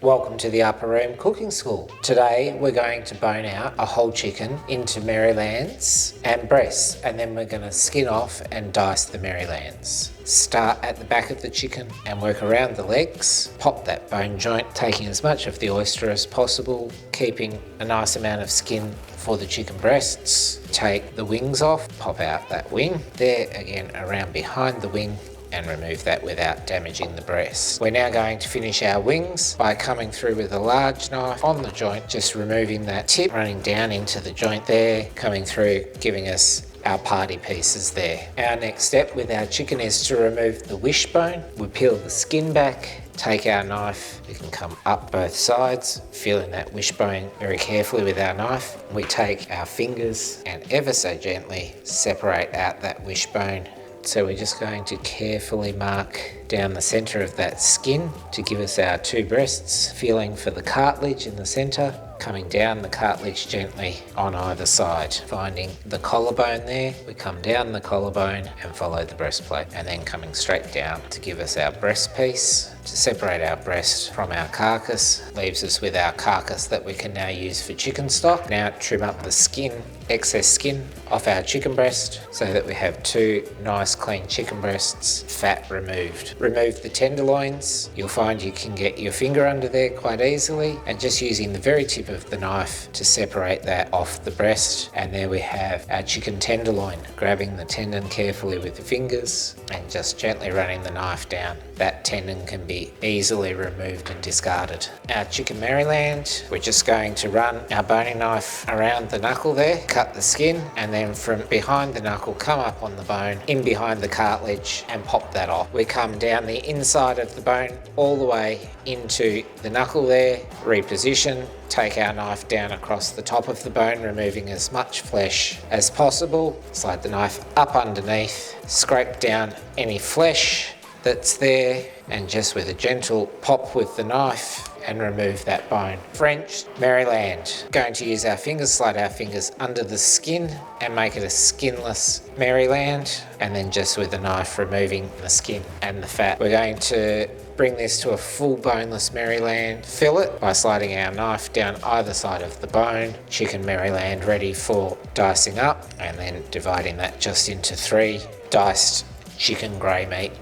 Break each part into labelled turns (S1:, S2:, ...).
S1: Welcome to the Upper Room Cooking School. Today we're going to bone out a whole chicken into Marylands and breasts, and then we're going to skin off and dice the Marylands. Start at the back of the chicken and work around the legs. Pop that bone joint, taking as much of the oyster as possible, keeping a nice amount of skin for the chicken breasts. Take the wings off, pop out that wing. There again, around behind the wing, and remove that without damaging the breast. We're now going to finish our wings by coming through with a large knife on the joint, just removing that tip, running down into the joint there, coming through, giving us our party pieces there. Our next step with our chicken is to remove the wishbone. We peel the skin back, take our knife, we can come up both sides, feeling that wishbone very carefully with our knife. We take our fingers and ever so gently separate out that wishbone. So we're just going to carefully mark down the centre of that skin to give us our two breasts, feeling for the cartilage in the centre, coming down the cartilage gently on either side. Finding the collarbone there, we come down the collarbone and follow the breastplate, and then coming straight down to give us our breast piece. To separate our breast from our carcass, leaves us with our carcass that we can now use for chicken stock. Now trim up the skin, excess skin off our chicken breast so that we have two nice clean chicken breasts, fat removed. Remove the tenderloins. You'll find you can get your finger under there quite easily, and just using the very tip of the knife to separate that off the breast. And there we have our chicken tenderloin. Grabbing the tendon carefully with the fingers and just gently running the knife down. That tendon can be easily removed and discarded. Our chicken Maryland, we're just going to run our boning knife around the knuckle there, cut the skin, and then from behind the knuckle come up on the bone, in behind the cartilage, and pop that off. We come down the inside of the bone all the way into the knuckle there, reposition, take our knife down across the top of the bone, removing as much flesh as possible. Slide the knife up underneath, scrape down any flesh that's there, and just with a gentle pop with the knife and remove that bone. French Maryland. Going to use our fingers, slide our fingers under the skin and make it a skinless Maryland, and then just with the knife removing the skin and the fat. We're going to bring this to a full boneless Maryland fillet by sliding our knife down either side of the bone. Chicken Maryland ready for dicing up, and then dividing that just into three. Diced chicken grey meat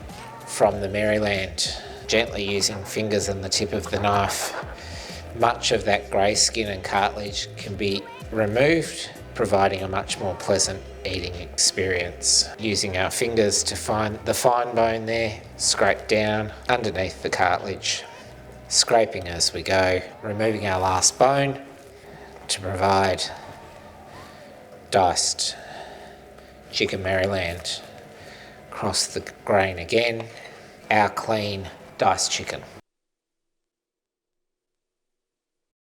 S1: from the Maryland, gently using fingers and the tip of the knife. Much of that grey skin and cartilage can be removed, providing a much more pleasant eating experience. Using our fingers to find the fine bone there, scrape down underneath the cartilage, scraping as we go, removing our last bone to provide diced chicken Maryland. Across the grain again, our clean diced chicken.